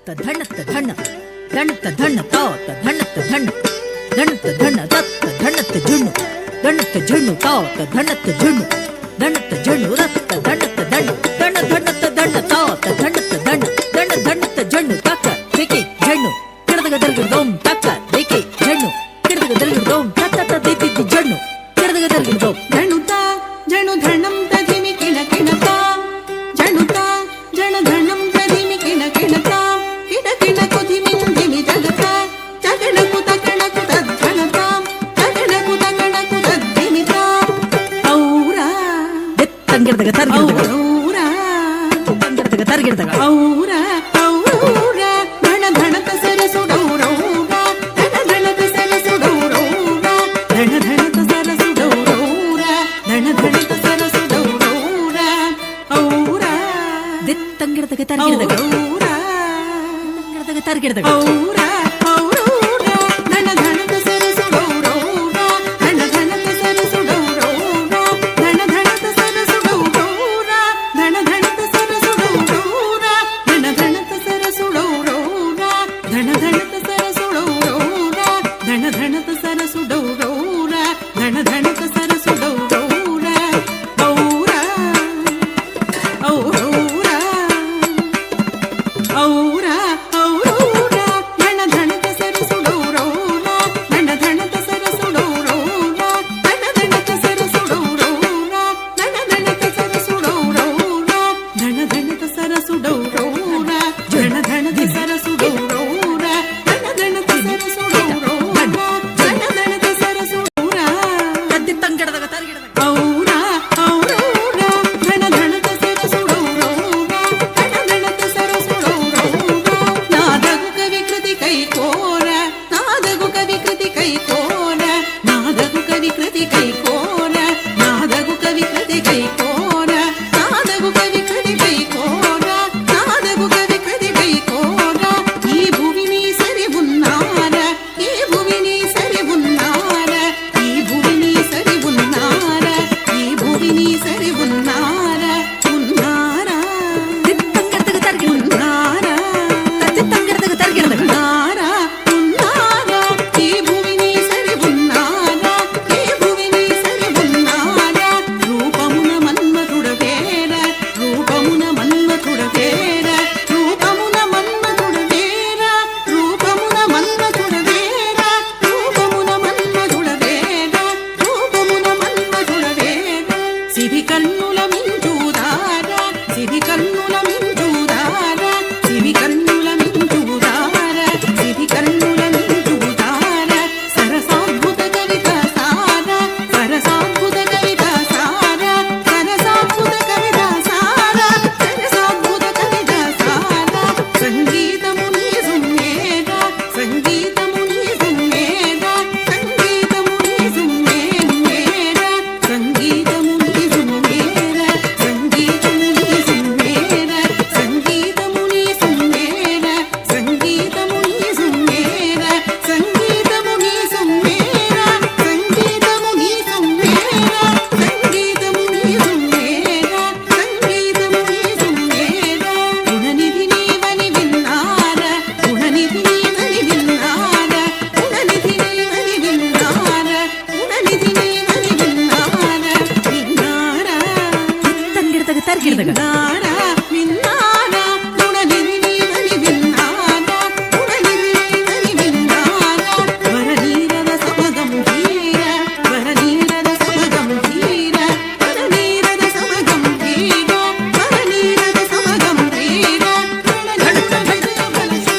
ಧಣತ ಧಣ ಧಣತ ಧಣ ತಾತ ಧಣತ ಧಣ ಧಣತ ಧಣ ರತ್ತ ಧಣತ ಜುಣ್ಣು ಧಣತ ಜುಣ್ಣು ತಾತ ಧಣತ ಜುಣ್ಣು ಧಣತ ಜುಣ್ಣು ರತ್ತ ಧಣತ ಧಣ ಧಣ ಧಣತ ಧಣ ತಾತ ಧಣತ ಧಣ ಧಣ ಧಣತ ಜುಣ್ಣು ತಕ್ಕ ದಿಕ್ಕಿ ಜಣ್ಣು ಕಿಡದಗ ದರ್ಗಿಡ್ದೋಂ ತಕ್ಕ ದಿಕ್ಕಿ ಜಣ್ಣು ಕಿಡದಗ ದರ್ಗಿಡ್ದೋಂ ತತ್ತ ದಿತ್ತಿ ಜಣ್ಣು ಕಿಡದಗ ದರ್ಗಿಡ್ದೋಂ ಜಣುತ ಜಣು ಧಣಂ ತಧಿಮಿ ಕಿಣ ಕಿಣತ ಜಣುತ ಜಣ ಧಣಂ ತಧಿಮಿ ಕಿಣ ಕಿಣತ ಕಿಣ ಕಿಣ ಕುಧಿಮಿ ಧಿಮಿ ಜಗತ ಜಗಣ ಕುತ ಕಣ ಕುತ ಧಣತ ಜಗಣ ಕುತ ಕಣ ಕುತ ಧಿಮಿತ ಔರ ತಂಗಿಡ್ದಗ ತರ್ಗಿಡ್ದಗ ಔರ ತಂಗಿಡ್ದಗ ತರ್ಗಿಡ್ದಗ ಔರ ಔರ ಧಣ ಧಣತ ಸರಸುಡೌರೌರ ಧಣ ಧಣತ ಸರಸುಡೌರೌರ ಧಣ ಧಣತ ಸರಸುಡೌರೌರ ಧಣ ಧಣತ ಸರಸುಡೌರೌರ ಔರ ತಂಗಿಡ್ದಗ ತರ್ಗಿಡ್ದಗ ಔರ ತಂಗಿಡ್ದಗ ತರ್ಗಿಡ್ದಗ ಔರ ಔರ ಧಣ ಧಣತ ಸರಸುಡೌರೌರ ಧಣ ಧಣತ ಸರಸುಡೌರೌರ ಧಣ ಧಣತ ಸರಸುಡೌರೌರ ಧಣ ಧಣತ ಸರಸುಡೌರೌರ ಧಣ ಧಣತ ಸರಸುಡೌರೌರ ಧಣ ಧಣತ ಸರಸುಡೌರೌರ ಧಣ ಧಣತ ಸರಸುಡೌರೌರ ಧಣ ಧಣತ ಸರಸುಡೌರೌರ ಔರ ಔರೌರ ಔರ ಔರೌರ ಧಣ ಧಣತ ಸರಸುಡೌರೌರ ಧಣ ಧಣತ ಸರಸುಡೌರೌರ ಧಣ ಧಣತ ಸರಸುಡೌರೌರ ಧಣ ಧಣತ ಸರಸುಡೌರೌರ ಧಣ ಧಣತ ಸರಸುಡೌರೌರ ಧಣ ಧಣತ